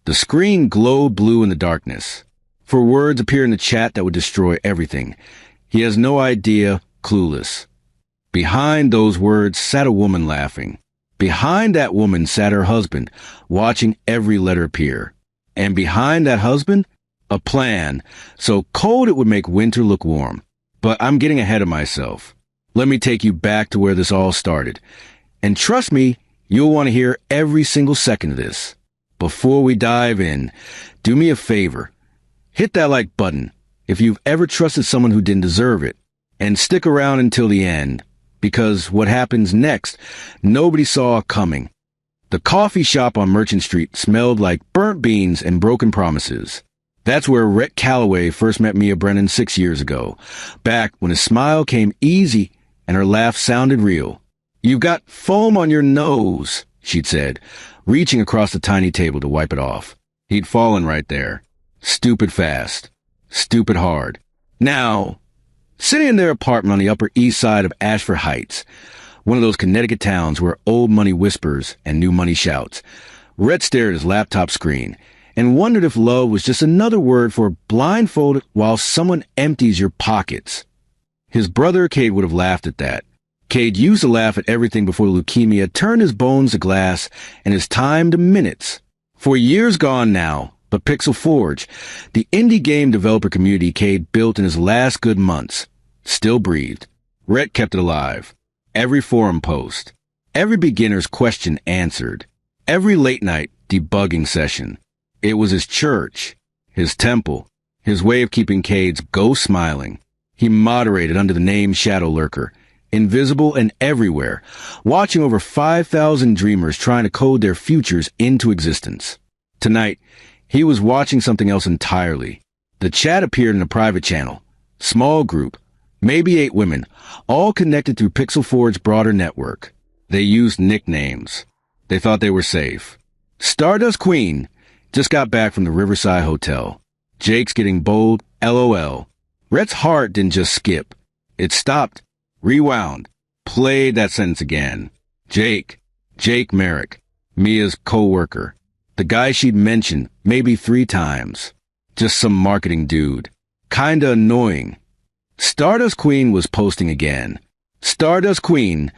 The screen glowed blue in the darkness. For words appear in the chat that would destroy everything. He has no idea, clueless. Behind those words sat a woman laughing. Behind that woman sat her husband, watching every letter appear. And behind that husband, a plan, so cold it would make winter look warm. But I'm getting ahead of myself. Let me take you back to where this all started. And trust me, you'll want to hear every single second of this. Before we dive in, do me a favor. Hit that like button if you've ever trusted someone who didn't deserve it. And stick around until the end, because what happens next, nobody saw coming. The coffee shop on Merchant Street smelled like burnt beans and broken promises. That's where Rhett Calloway first met Mia Brennan 6 years ago, back when his smile came easy and her laugh sounded real. "You've got foam on your nose," she'd said, reaching across the tiny table to wipe it off. He'd fallen right there. Stupid fast. Stupid hard. Now, sitting in their apartment on the Upper East Side of Ashford Heights, one of those Connecticut towns where old money whispers and new money shouts, Rhett stared at his laptop screen and wondered if love was just another word for blindfolded while someone empties your pockets. His brother, Cade, would have laughed at that. Cade used to laugh at everything before leukemia turned his bones to glass and his time to minutes. For years gone now, but Pixel Forge, the indie game developer community Cade built in his last good months, still breathed. Rhett kept it alive. Every forum post, every beginner's question answered, every late night debugging session. It was his church, his temple, his way of keeping Cade's ghost smiling. He moderated under the name Shadow Lurker, invisible and everywhere, watching over 5,000 dreamers trying to code their futures into existence. Tonight, he was watching something else entirely. The chat appeared in a private channel. Small group, maybe 8 women, all connected through Pixel Forge's broader network. They used nicknames. They thought they were safe. Stardust Queen just got back from the Riverside Hotel. Jake's getting bold, LOL. Rhett's heart didn't just skip. It stopped, rewound, played that sentence again. Jake Merrick, Mia's co-worker. The guy she'd mentioned maybe 3 times. Just some marketing dude. Kinda annoying. Stardust Queen was posting again. Stardust Queen.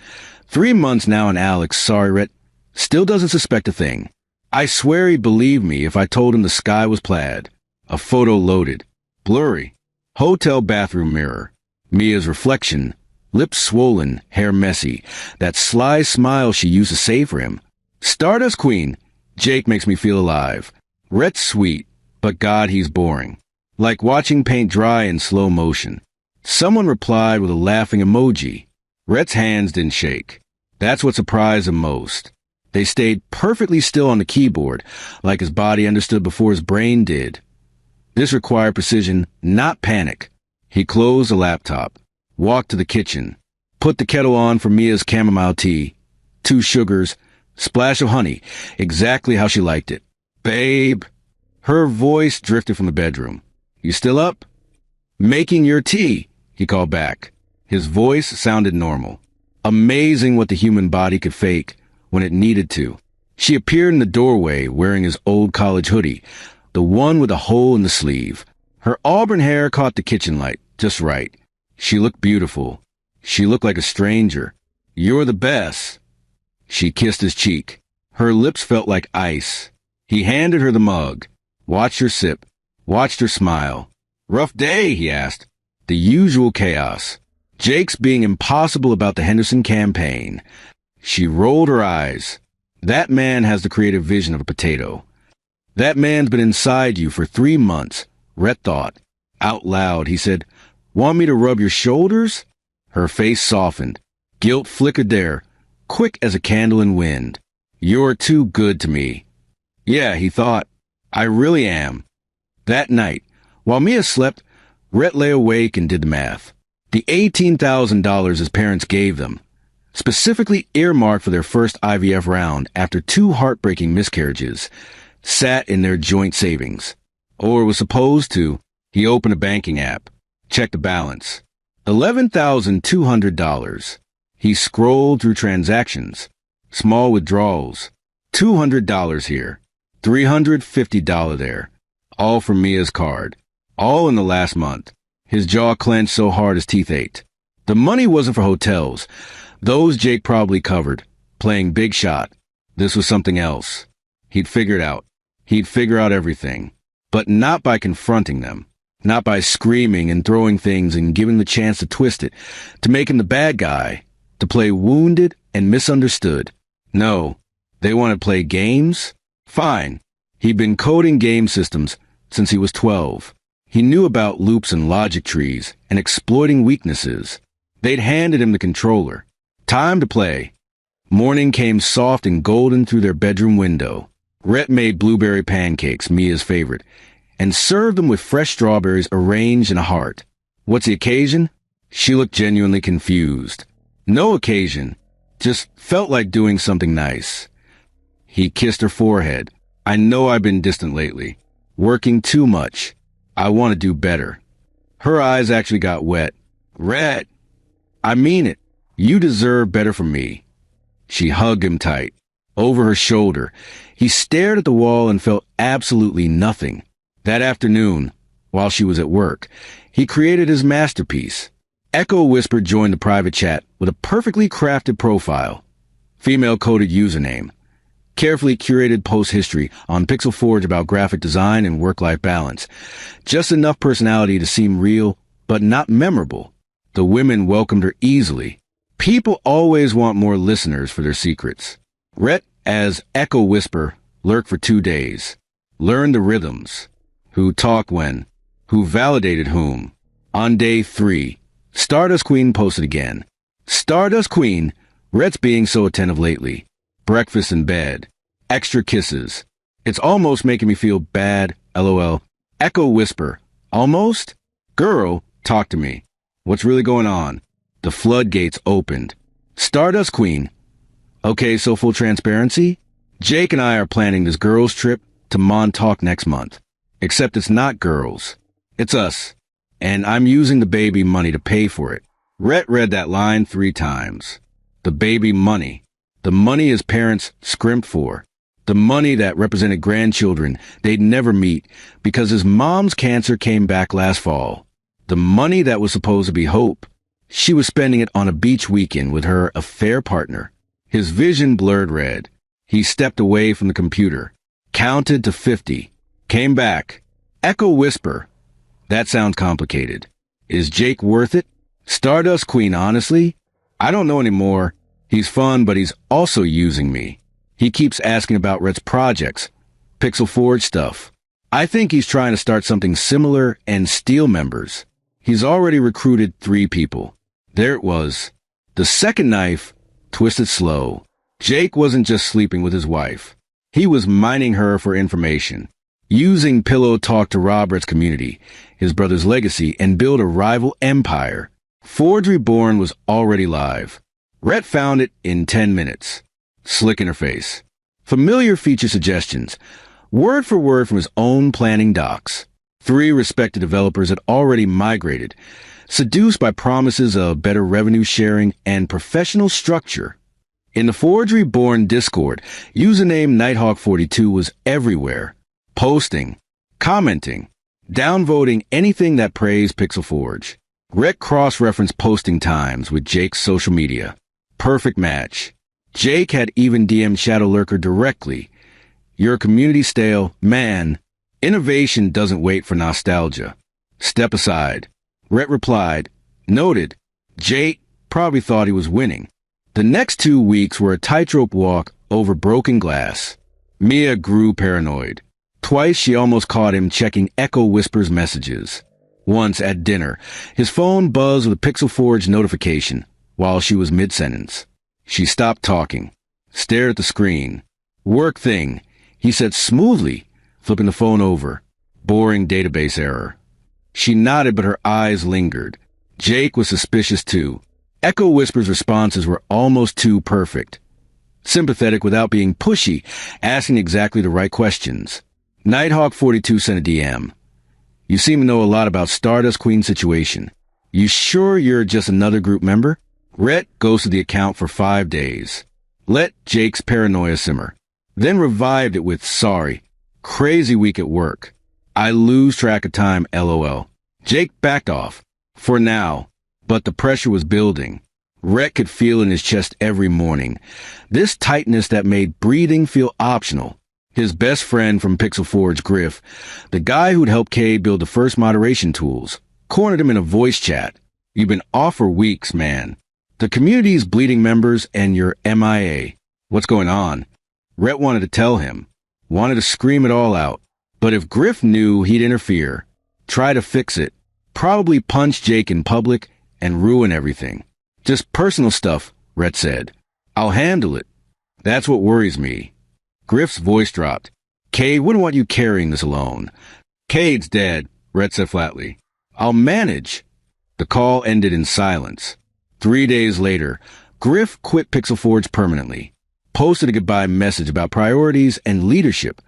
3 months now and Alex, sorry Rhett, still doesn't suspect a thing. I swear he'd believe me if I told him the sky was plaid. A photo loaded. Blurry. Hotel bathroom mirror. Mia's reflection. Lips swollen, hair messy. That sly smile she used to save for him. Stardust Queen. Jake makes me feel alive. Rhett's sweet, but God, he's boring. Like watching paint dry in slow motion. Someone replied with a laughing emoji. Rhett's hands didn't shake. That's what surprised him most. They stayed perfectly still on the keyboard, like his body understood before his brain did. This required precision, not panic. He closed the laptop, walked to the kitchen, put the kettle on for Mia's chamomile tea, 2 sugars, splash of honey, exactly how she liked it. Babe. Her voice drifted from the bedroom. You still up? Making your tea, he called back. His voice sounded normal. Amazing what the human body could fake when it needed to. She appeared in the doorway wearing his old college hoodie, the one with a hole in the sleeve. Her auburn hair caught the kitchen light, just right. She looked beautiful. She looked like a stranger. You're the best. She kissed his cheek. Her lips felt like ice. He handed her the mug. Watched her sip. Watched her smile. Rough day, he asked. The usual chaos. Jake's being impossible about the Henderson campaign. She rolled her eyes. That man has the creative vision of a potato. That man's been inside you for 3 months, Rhett thought. Out loud, he said, Want me to rub your shoulders? Her face softened. Guilt flickered there, quick as a candle in wind. You're too good to me. Yeah, he thought. I really am. That night, while Mia slept, Rhett lay awake and did the math. The $18,000 his parents gave them, specifically earmarked for their first IVF round after 2 heartbreaking miscarriages, sat in their joint savings. Or was supposed to. He opened a banking app, checked the balance. $11,200. He scrolled through transactions. Small withdrawals. $200 here. $350 there. All from Mia's card. All in the last month. His jaw clenched so hard his teeth ached. The money wasn't for hotels. Those Jake probably covered. Playing big shot. This was something else. He'd figure it out. He'd figure out everything. But not by confronting them. Not by screaming and throwing things and giving the chance to twist it. To make him the bad guy. To play wounded and misunderstood. No. They want to play games? Fine. He'd been coding game systems since he was 12. He knew about loops and logic trees and exploiting weaknesses. They'd handed him the controller. Time to play. Morning came soft and golden through their bedroom window. Rhett made blueberry pancakes, Mia's favorite, and served them with fresh strawberries arranged in a heart. What's the occasion? She looked genuinely confused. No occasion. Just felt like doing something nice. He kissed her forehead. I know I've been distant lately. Working too much. I want to do better. Her eyes actually got wet. Rhett! I mean it. You deserve better from me. She hugged him tight. Over her shoulder, he stared at the wall and felt absolutely nothing. That afternoon, while she was at work, he created his masterpiece. Echo Whisper joined the private chat with a perfectly crafted profile. Female-coded username. Carefully curated post history on Pixel Forge about graphic design and work-life balance. Just enough personality to seem real, but not memorable. The women welcomed her easily. People always want more listeners for their secrets. Rhett, as Echo Whisper, lurked for 2 days. Learned the rhythms. Who talked when. Who validated whom. On day 3, Stardust Queen posted again. Stardust Queen, Rhett's being so attentive lately. Breakfast in bed. Extra kisses. It's almost making me feel bad, LOL. Echo Whisper. Almost? Girl, talk to me. What's really going on? The floodgates opened. Stardust Queen. Okay, so full transparency? Jake and I are planning this girls' trip to Montauk next month. Except it's not girls. It's us. And I'm using the baby money to pay for it. Rhett read that line 3 times. The baby money. The money his parents scrimped for. The money that represented grandchildren they'd never meet because his mom's cancer came back last fall. The money that was supposed to be hope. She was spending it on a beach weekend with her affair partner. His vision blurred red. He stepped away from the computer. Counted to 50. Came back. Echo Whisper. That sounds complicated. Is Jake worth it? Stardust Queen, honestly? I don't know anymore. He's fun, but he's also using me. He keeps asking about Rhett's projects. Pixel Forge stuff. I think he's trying to start something similar and steal members. He's already recruited 3 people. There it was. The second knife twisted slow. Jake wasn't just sleeping with his wife. He was mining her for information. Using Pillow Talk to rob Rhett's community, his brother's legacy, and build a rival empire. Forge Reborn was already live. Rhett found it in 10 minutes. Slick interface. Familiar feature suggestions. Word for word from his own planning docs. 3 respected developers had already migrated, seduced by promises of better revenue sharing and professional structure. In the Forge Reborn Discord, username Nighthawk42 was everywhere. Posting, commenting, downvoting anything that praised Pixel Forge. Rhett cross-referenced posting times with Jake's social media. Perfect match. Jake had even DM'd Shadow Lurker directly. Your community stale, man. Innovation doesn't wait for nostalgia. Step aside. Rhett replied, noted. Jake probably thought he was winning. The next 2 weeks were a tightrope walk over broken glass. Mia grew paranoid. Twice she almost caught him checking Echo Whisper's messages. Once at dinner, his phone buzzed with a Pixel Forge notification while she was mid-sentence. She stopped talking, stared at the screen. Work thing, he said smoothly, flipping the phone over. Boring database error. She nodded, but her eyes lingered. Jake was suspicious too. Echo Whisper's responses were almost too perfect. Sympathetic without being pushy, asking exactly the right questions. Nighthawk42 sent a DM. You seem to know a lot about Stardust Queen's situation. You sure you're just another group member? Rhett ghosted the account for 5 days. Let Jake's paranoia simmer. Then revived it with sorry. Crazy week at work. I lose track of time, LOL. Jake backed off. For now. But the pressure was building. Rhett could feel in his chest every morning. This tightness that made breathing feel optional. His best friend from Pixel Forge, Griff, the guy who'd helped Cade build the first moderation tools, cornered him in a voice chat. You've been off for weeks, man. The community's bleeding members and you're MIA. What's going on? Rhett wanted to tell him. Wanted to scream it all out. But if Griff knew, he'd interfere. Try to fix it. Probably punch Jake in public and ruin everything. Just personal stuff, Rhett said. I'll handle it. That's what worries me. Griff's voice dropped. Cade wouldn't want you carrying this alone. Cade's dead, Rhett said flatly. I'll manage. The call ended in silence. 3 days later, Griff quit Pixel Forge permanently. Posted a goodbye message about priorities and leadership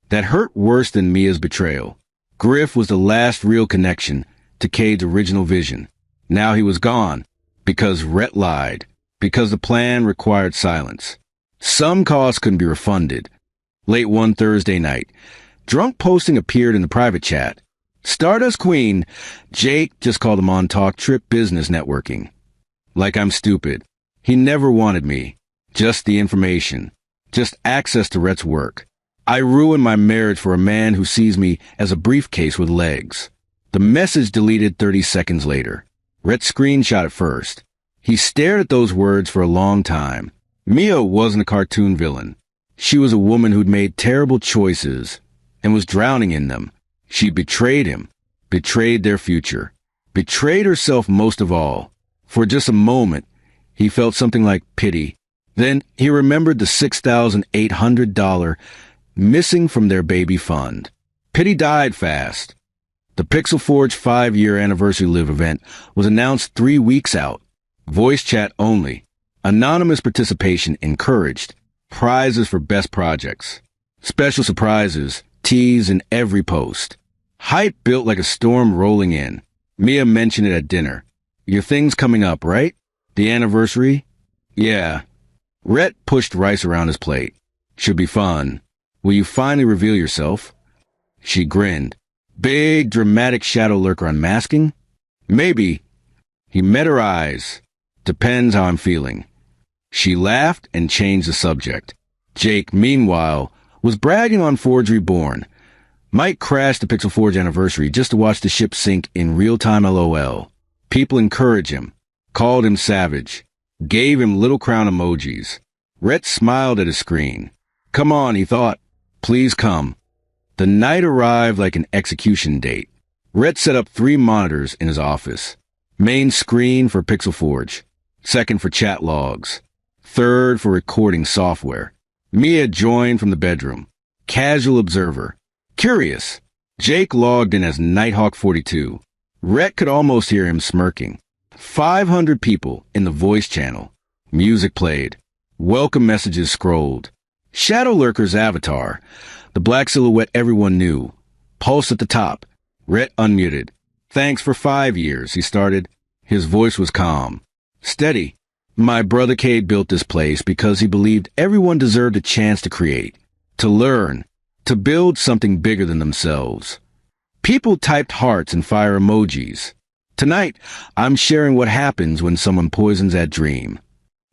that hurt worse than Mia's betrayal. Griff was the last real connection to Cade's original vision. Now he was gone because Rhett lied, because the plan required silence. Some costs couldn't be refunded. Late one Thursday night, drunk posting appeared in the private chat. Stardust Queen, Jake just called him on Talk Trip Business Networking. Like I'm stupid. He never wanted me. Just the information. Just access to Rhett's work. I ruined my marriage for a man who sees me as a briefcase with legs. The message deleted 30 seconds later. Rhett screenshot it first. He stared at those words for a long time. Mia wasn't a cartoon villain. She was a woman who'd made terrible choices and was drowning in them. She betrayed him, betrayed their future, betrayed herself most of all. For just a moment, he felt something like pity. Then he remembered the $6,800 missing from their baby fund. Pity died fast. The Pixel Forge 5-year anniversary live event was announced 3 weeks out. Voice chat only. Anonymous participation encouraged. Prizes for best projects. Special surprises teased in every post. Hype built like a storm rolling in. Mia mentioned it at dinner. Your thing's coming up, right? The anniversary? Yeah. Rhett pushed rice around his plate. Should be fun. Will you finally reveal yourself? She grinned. Big, dramatic shadow lurker unmasking? Maybe. He met her eyes. Depends how I'm feeling. She laughed and changed the subject. Jake, meanwhile, was bragging on Forge Reborn. Mike crashed the Pixel Forge anniversary just to watch the ship sink in real-time LOL. People encouraged him, called him savage, gave him little crown emojis. Rhett smiled at his screen. Come on, he thought. Please come. The night arrived like an execution date. Rhett set up 3 monitors in his office. Main screen for Pixel Forge. Second for chat logs. Third for recording software. Mia joined from the bedroom. Casual observer. Curious. Jake logged in as Nighthawk 42. Rhett could almost hear him smirking. 500 people in the voice channel. Music played. Welcome messages scrolled. Shadow Lurker's avatar. The black silhouette everyone knew. Pulse at the top. Rhett unmuted. Thanks for 5 years, he started. His voice was calm. Steady. My brother Cade built this place because he believed everyone deserved a chance to create, to learn, to build something bigger than themselves. People typed hearts and fire emojis. Tonight, I'm sharing what happens when someone poisons that dream.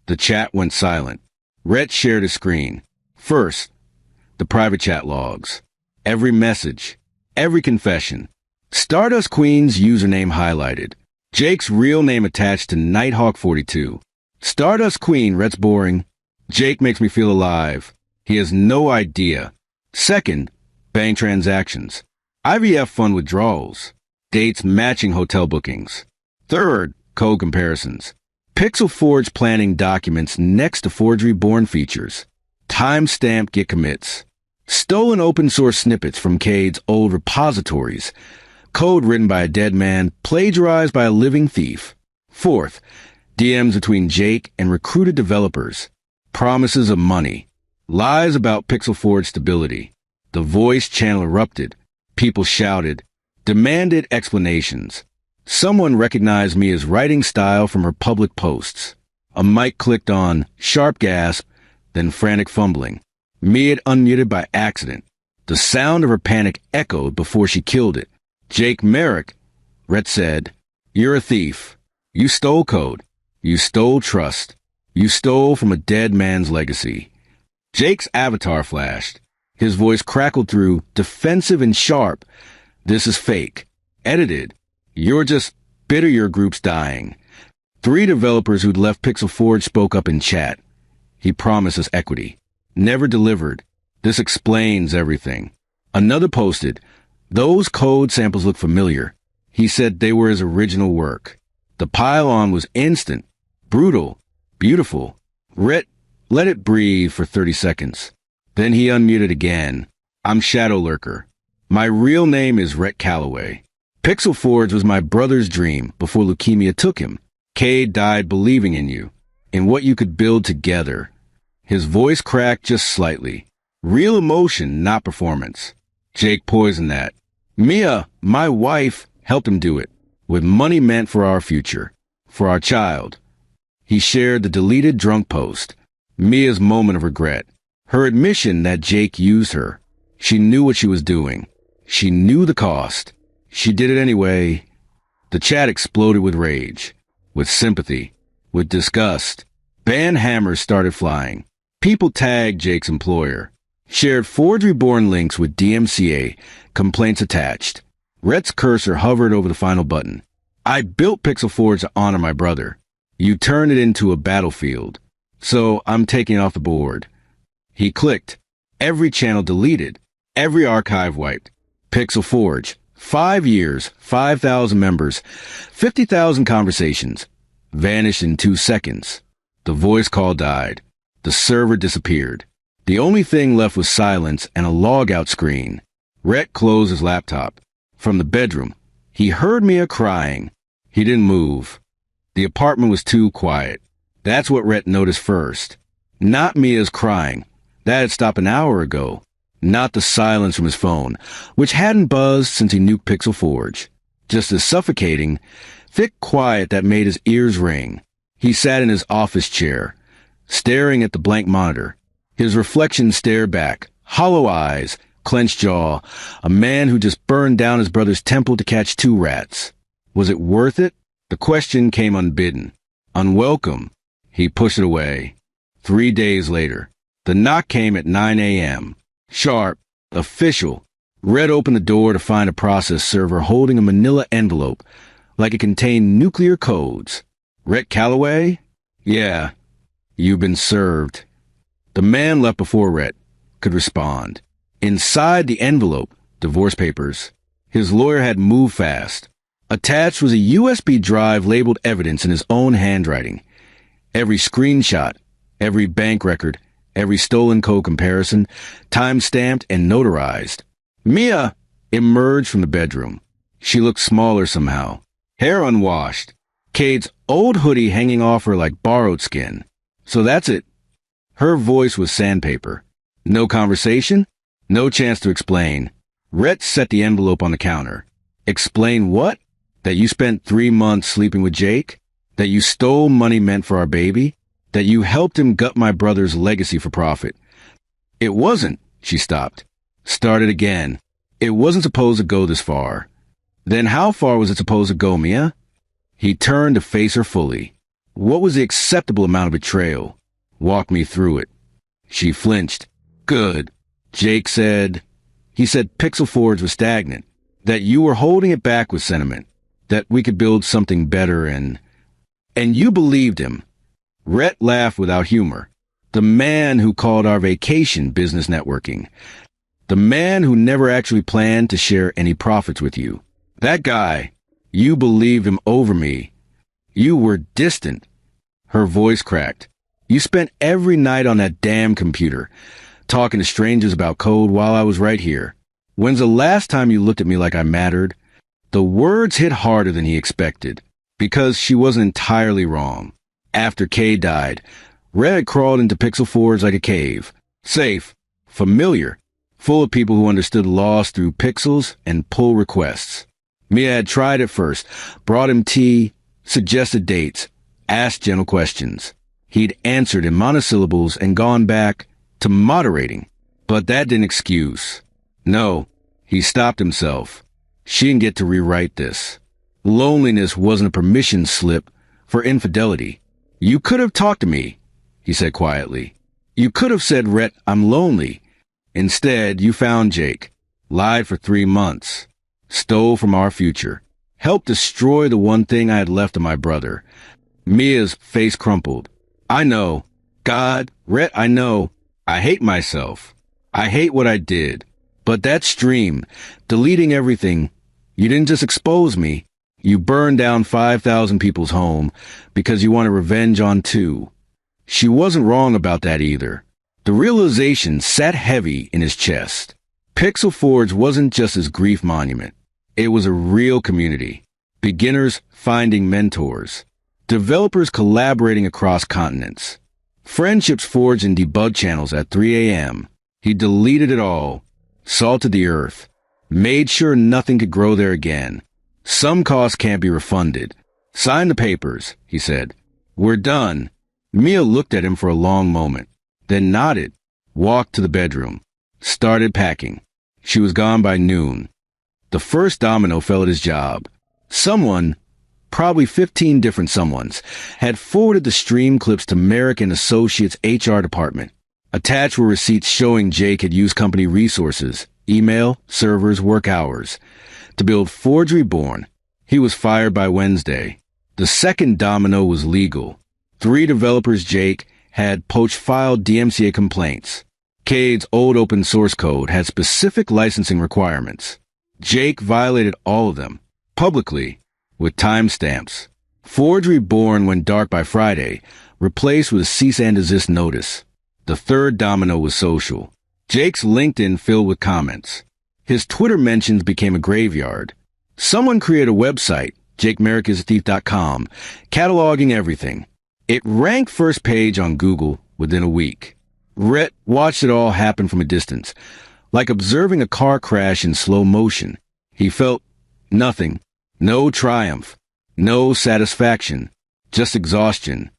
The chat went silent. Rhett shared his screen. First, the private chat logs. Every message. Every confession. Stardust Queen's username highlighted. Jake's real name attached to Nighthawk 42. Stardust Queen, Rhett's boring. Jake makes me feel alive. He has no idea. Second, bank transactions. IVF fund withdrawals. Dates matching hotel bookings. Third, code comparisons. Pixel Forge planning documents next to Forge Reborn features. Timestamp git commits. Stolen open source snippets from Cade's old repositories. Code written by a dead man, plagiarized by a living thief. Fourth, DMs between Jake and recruited developers. Promises of money. Lies about Pixel Forge stability. The voice channel erupted. People shouted. Demanded explanations. Someone recognized Mia's writing style from her public posts. A mic clicked on, sharp gasp, then frantic fumbling. Mia had unmuted by accident. The sound of her panic echoed before she killed it. Jake Merrick, Rhett said, "You're a thief. You stole code. You stole trust. You stole from a dead man's legacy." Jake's avatar flashed. His voice crackled through, defensive and sharp. "This is fake. Edited. You're just bitter your group's dying." 3 developers who'd left Pixel Forge spoke up in chat. "He promised us equity. Never delivered. This explains everything." Another posted, "Those code samples look familiar." He said they were his original work. The pile-on was instant, brutal, beautiful. Rhett let it breathe for 30 seconds. Then he unmuted again. "I'm Shadow Lurker. My real name is Rhett Calloway. Pixel Forge was my brother's dream before leukemia took him. Cade died believing in you, in what you could build together." His voice cracked just slightly. Real emotion, not performance. Jake poisoned that. "Mia, my wife, helped him do it, with money meant for our future, for our child." He shared the deleted drunk post, Mia's moment of regret, her admission that Jake used her. She knew what she was doing. She knew the cost. She did it anyway. The chat exploded with rage, with sympathy, with disgust. Ban hammers started flying. People tagged Jake's employer, shared Forge Reborn links with DMCA, complaints attached. Rhett's cursor hovered over the final button. "I built Pixel Forge to honor my brother. You turned it into a battlefield. So I'm taking it off the board." He clicked. Every channel deleted. Every archive wiped. Pixel Forge. 5 years, 5,000 members, 50,000 conversations. Vanished in 2 seconds. The voice call died. The server disappeared. The only thing left was silence and a logout screen. Rhett closed his laptop. From the bedroom, he heard Mia crying. He didn't move. The apartment was too quiet. That's what Rhett noticed first. Not Mia's crying. That had stopped an hour ago. Not the silence from his phone, which hadn't buzzed since he nuked Pixel Forge. Just as suffocating, thick quiet that made his ears ring. He sat in his office chair, staring at the blank monitor. His reflection stared back, hollow eyes, clenched jaw, a man who just burned down his brother's temple to catch 2 rats. Was it worth it? The question came unbidden, unwelcome. He pushed it away. 3 days later, the knock came at 9 a.m. Sharp, official. Red opened the door to find a process server holding a manila envelope, like it contained nuclear codes. "Rhett Calloway?" "Yeah. You've been served." The man left before Rhett could respond. Inside the envelope, divorce papers. His lawyer had moved fast. Attached was a USB drive labeled evidence in his own handwriting. Every screenshot, every bank record, every stolen code comparison, time-stamped and notarized. Mia emerged from the bedroom. She looked smaller somehow. Hair unwashed. Cade's old hoodie hanging off her like borrowed skin. "So that's it." Her voice was sandpaper. No conversation? No chance to explain. Rhett set the envelope on the counter. "Explain what? That you spent 3 months sleeping with Jake? That you stole money meant for our baby? That you helped him gut my brother's legacy for profit?" "It wasn't." She stopped. Started again. "It wasn't supposed to go this far." "Then how far was it supposed to go, Mia?" He turned to face her fully. "What was the acceptable amount of betrayal? Walk me through it." She flinched. "Good." Jake said, he said Pixel Forge was stagnant, that you were holding it back with sentiment, that we could build something better and you believed him. Rhett laughed without humor. "The man who called our vacation business networking. The man who never actually planned to share any profits with you. That guy, you believed him over me. You were distant." Her voice cracked. "You spent every night on that damn computer, talking to strangers about code while I was right here. When's the last time you looked at me like I mattered?" The words hit harder than he expected, because she wasn't entirely wrong. After Kay died, Red crawled into Pixel Forge like a cave. Safe, familiar, full of people who understood loss through pixels and pull requests. Mia had tried it first, brought him tea, suggested dates, asked gentle questions. He'd answered in monosyllables and gone back to moderating. But that didn't excuse. No, he stopped himself. She didn't get to rewrite this. Loneliness wasn't a permission slip for infidelity. You could have talked to me, he said quietly. You could have said, Rhett, I'm lonely. Instead, you found Jake, lied for 3 months, stole from our future, helped destroy the one thing I had left of my brother. Mia's face crumpled. I know. God, Rhett, I know. I hate myself. I hate what I did. But that stream, deleting everything, you didn't just expose me. You burned down 5,000 people's home because you wanted revenge on 2. She wasn't wrong about that either. The realization sat heavy in his chest. Pixel Forge wasn't just his grief monument. It was a real community. Beginners finding mentors. Developers collaborating across continents. Friendships forged in debug channels at 3 a.m. He deleted it all, salted the earth, made sure nothing could grow there again. Some costs can't be refunded. Sign the papers, he said. We're done. Mia looked at him for a long moment, then nodded, walked to the bedroom, started packing. She was gone by noon. The first domino fell at his job. Someone, probably 15 different someones, had forwarded the stream clips to Merrick and Associates' HR department. Attached were receipts showing Jake had used company resources, email, servers, work hours, to build Forge Reborn. He was fired by Wednesday. The second domino was legal. 3 developers Jake had poach-filed DMCA complaints. Cade's old open source code had specific licensing requirements. Jake violated all of them, publicly, with timestamps. Forge Reborn went dark by Friday, replaced with a cease and desist notice. The third domino was social. Jake's LinkedIn filled with comments. His Twitter mentions became a graveyard. Someone created a website, JakeMerrickIsAThief.com, cataloging everything. It ranked first page on Google within a week. Rhett watched it all happen from a distance, like observing a car crash in slow motion. He felt nothing, no triumph, no satisfaction, just exhaustion.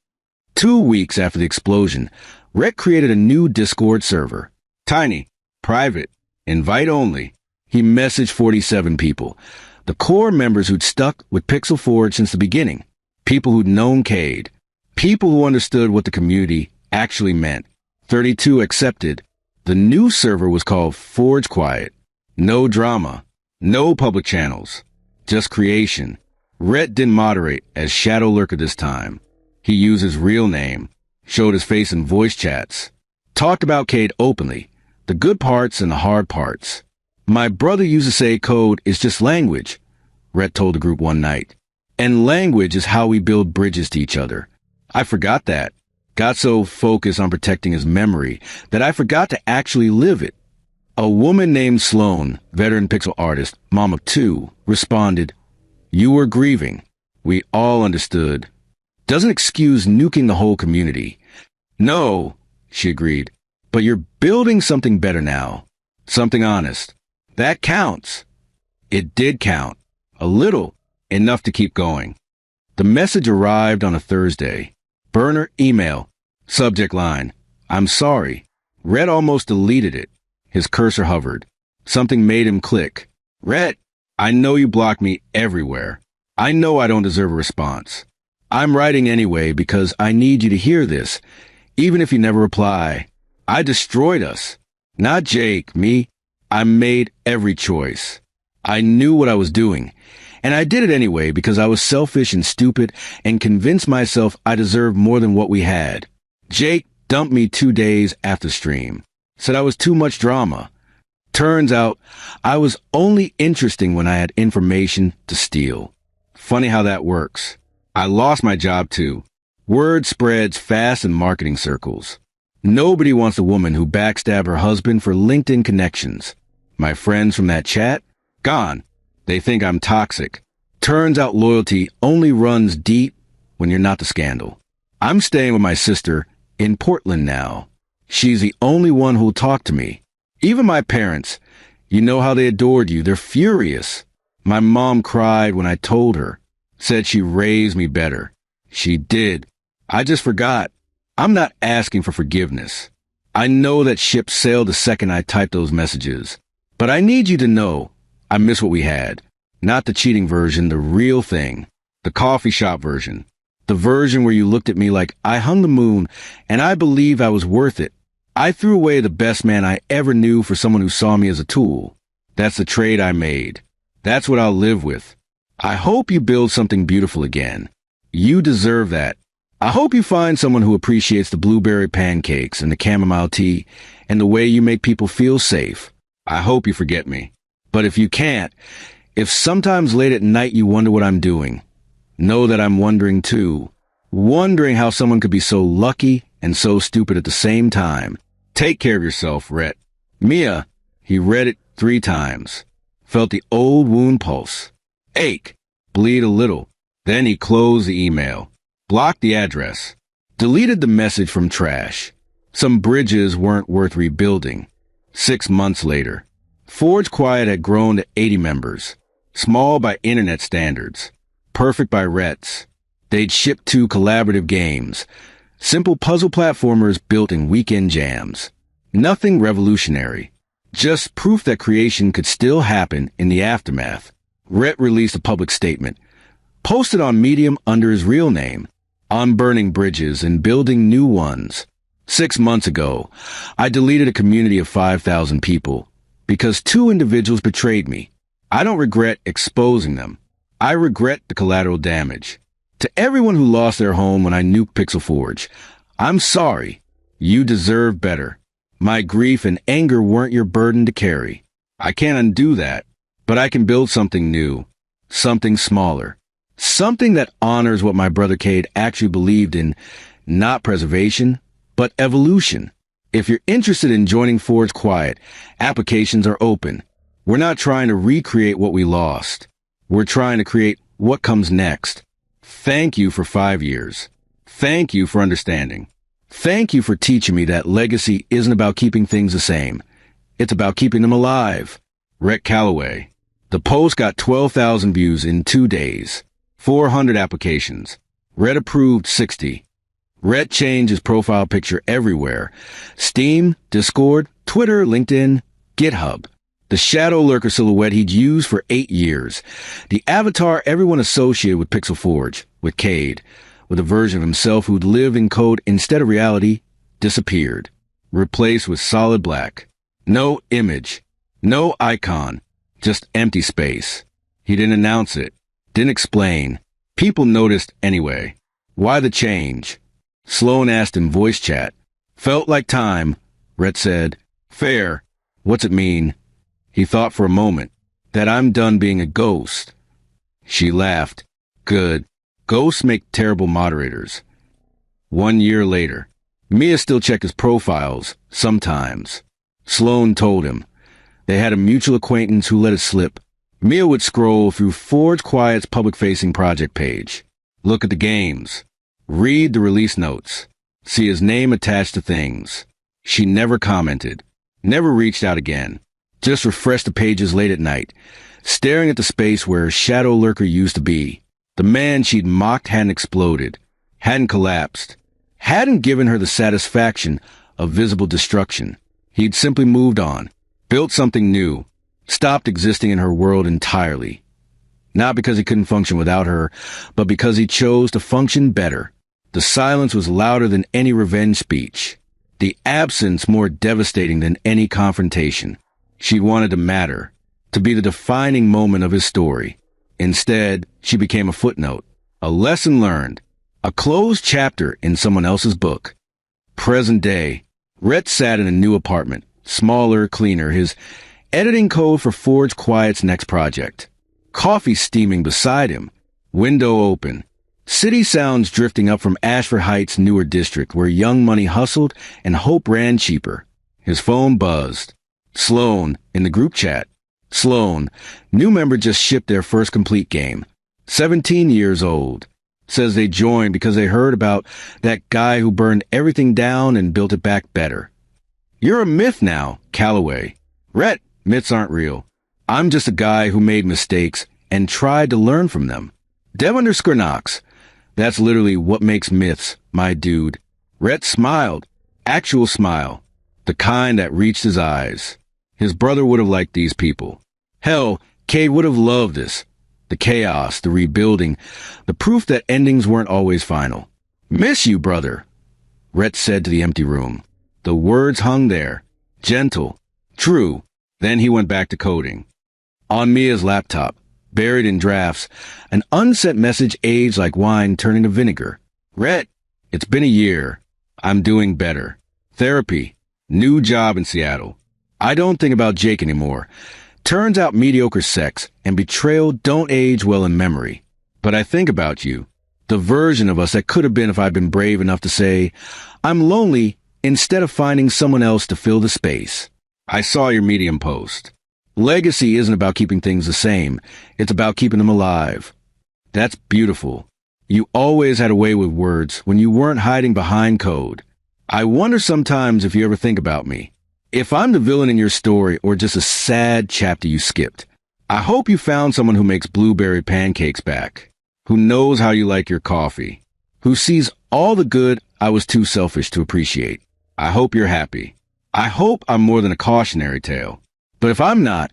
2 weeks after the explosion, Rhett created a new Discord server. Tiny, private, invite only. He messaged 47 people, the core members who'd stuck with Pixel Forge since the beginning, people who'd known Cade, people who understood what the community actually meant. 32 accepted. The new server was called Forge Quiet. No drama, no public channels, just creation. Rhett didn't moderate as Shadow Lurker this time. He used his real name, showed his face in voice chats, talked about Cade openly, the good parts and the hard parts. My brother used to say code is just language, Rhett told the group one night. And language is how we build bridges to each other. I forgot that. Got so focused on protecting his memory that I forgot to actually live it. A woman named Sloan, veteran pixel artist, mom of 2, responded, You were grieving. We all understood. Doesn't excuse nuking the whole community. No, she agreed, but you're building something better now. Something honest. That counts. It did count. A little. Enough to keep going. The message arrived on a Thursday. Burner email. Subject line. I'm sorry. Rhett almost deleted it. His cursor hovered. Something made him click. Rhett, I know you blocked me everywhere. I know I don't deserve a response. I'm writing anyway because I need you to hear this, even if you never reply. I destroyed us. Not Jake, me. I made every choice. I knew what I was doing, and I did it anyway because I was selfish and stupid and convinced myself I deserved more than what we had. Jake dumped me 2 days after stream. Said I was too much drama. Turns out I was only interesting when I had information to steal. Funny how that works. I lost my job too. Word spreads fast in marketing circles. Nobody wants a woman who backstabbed her husband for LinkedIn connections. My friends from that chat? Gone. They think I'm toxic. Turns out loyalty only runs deep when you're not the scandal. I'm staying with my sister in Portland now. She's the only one who'll talk to me. Even my parents, you know how they adored you. They're furious. My mom cried when I told her. Said she raised me better. She did. I just forgot. I'm not asking for forgiveness. I know that ship sailed the second I typed those messages. But I need you to know, I miss what we had. Not the cheating version, the real thing. The coffee shop version. The version where you looked at me like I hung the moon and I believe I was worth it. I threw away the best man I ever knew for someone who saw me as a tool. That's the trade I made. That's what I'll live with. I hope you build something beautiful again. You deserve that. I hope you find someone who appreciates the blueberry pancakes and the chamomile tea and the way you make people feel safe. I hope you forget me. But if you can't, if sometimes late at night you wonder what I'm doing, know that I'm wondering too. Wondering how someone could be so lucky and so stupid at the same time. Take care of yourself, Rhett. Mia, he read it 3 times. Felt the old wound pulse. Ache. Bleed a little. Then he closed the email. Blocked the address. Deleted the message from trash. Some bridges weren't worth rebuilding. 6 months later. Forge Quiet had grown to 80 members. Small by internet standards. Perfect by Rhett's. They'd shipped 2 collaborative games. Simple puzzle platformers built in weekend jams. Nothing revolutionary. Just proof that creation could still happen in the aftermath. Rhett released a public statement. Posted on Medium under his real name. I'm burning bridges and building new ones. 6 months ago, I deleted a community of 5,000 people because 2 individuals betrayed me. I don't regret exposing them. I regret the collateral damage. To everyone who lost their home when I nuked Pixel Forge, I'm sorry. You deserve better. My grief and anger weren't your burden to carry. I can't undo that, but I can build something new, something smaller, something that honors what my brother Cade actually believed in, not preservation, but evolution. If you're interested in joining Forge Quiet, applications are open. We're not trying to recreate what we lost. We're trying to create what comes next. Thank you for 5 years. Thank you for understanding. Thank you for teaching me that legacy isn't about keeping things the same. It's about keeping them alive. Rhett Calloway. The post got 12,000 views in 2 days. 400 applications. Rhett approved 60. Rhett changed his profile picture everywhere. Steam, Discord, Twitter, LinkedIn, GitHub. The shadow lurker silhouette he'd used for 8 years. The avatar everyone associated with Pixel Forge, with Cade, with a version of himself who'd live in code instead of reality, disappeared. Replaced with solid black. No image. No icon. Just empty space. He didn't announce it. Didn't explain. People noticed anyway. Why the change? Sloan asked in voice chat. Felt like time. Rhett said. Fair. What's it mean? He thought for a moment. That I'm done being a ghost. She laughed. Good. Ghosts make terrible moderators. 1 year later. Mia still checked his profiles, sometimes. Sloan told him. They had a mutual acquaintance who let it slip. Mia would scroll through Forge Quiet's public-facing project page. Look at the games. Read the release notes. See his name attached to things. She never commented. Never reached out again. Just refreshed the pages late at night, staring at the space where Shadow Lurker used to be. The man she'd mocked hadn't exploded, hadn't collapsed, hadn't given her the satisfaction of visible destruction. He'd simply moved on, built something new, stopped existing in her world entirely. Not because he couldn't function without her, but because he chose to function better. The silence was louder than any revenge speech. The absence more devastating than any confrontation. She wanted to matter, to be the defining moment of his story. Instead, she became a footnote, a lesson learned, a closed chapter in someone else's book. Present day, Rhett sat in a new apartment, smaller, cleaner, his editing code for Forge Quiet's next project. Coffee steaming beside him, window open. City sounds drifting up from Ashford Heights' newer district where young money hustled and hope ran cheaper. His phone buzzed. Sloan, in the group chat. Sloan, new member just shipped their first complete game. 17 years old. Says they joined because they heard about that guy who burned everything down and built it back better. You're a myth now, Calloway. Rhett, myths aren't real. I'm just a guy who made mistakes and tried to learn from them. Dev_Knox. That's literally what makes myths, my dude. Rhett smiled. Actual smile. The kind that reached his eyes. His brother would have liked these people. Hell, Cade would have loved this. The chaos, the rebuilding, the proof that endings weren't always final. Miss you, brother, Rhett said to the empty room. The words hung there, gentle, true. Then he went back to coding. On Mia's laptop, buried in drafts, an unsent message aged like wine turning to vinegar. Rhett, it's been a year. I'm doing better. Therapy. New job in Seattle. I don't think about Jake anymore. Turns out mediocre sex and betrayal don't age well in memory. But I think about you. The version of us that could have been if I'd been brave enough to say, I'm lonely, instead of finding someone else to fill the space. I saw your Medium post. Legacy isn't about keeping things the same. It's about keeping them alive. That's beautiful. You always had a way with words when you weren't hiding behind code. I wonder sometimes if you ever think about me. If I'm the villain in your story or just a sad chapter you skipped. I hope you found someone who makes blueberry pancakes back, who knows how you like your coffee, who sees all the good I was too selfish to appreciate. I hope you're happy. I hope I'm more than a cautionary tale. But if I'm not,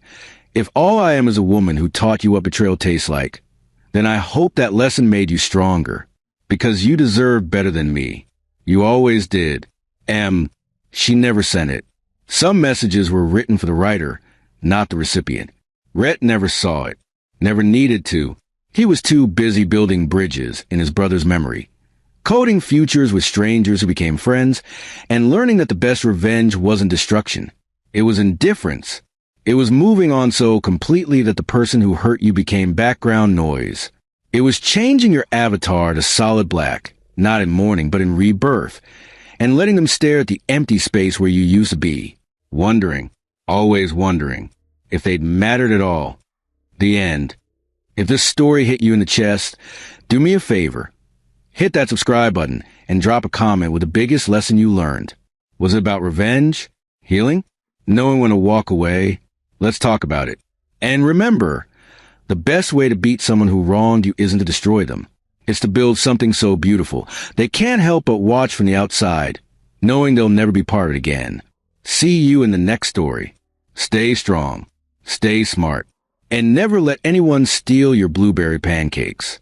if all I am is a woman who taught you what betrayal tastes like, then I hope that lesson made you stronger, because you deserve better than me. You always did. She never sent it. Some messages were written for the writer, not the recipient. Rhett never saw it, never needed to. He was too busy building bridges in his brother's memory, coding futures with strangers who became friends, and learning that the best revenge wasn't destruction. It was indifference. It was moving on so completely that the person who hurt you became background noise. It was changing your avatar to solid black, not in mourning, but in rebirth, and letting them stare at the empty space where you used to be, wondering, always wondering, if they'd mattered at all. The end. If this story hit you in the chest, do me a favor. Hit that subscribe button and drop a comment with the biggest lesson you learned. Was it about revenge? Healing? Knowing when to walk away? Let's talk about it. And remember, the best way to beat someone who wronged you isn't to destroy them. It's to build something so beautiful they can't help but watch from the outside, knowing they'll never be parted again. See you in the next story. Stay strong, stay smart, and never let anyone steal your blueberry pancakes.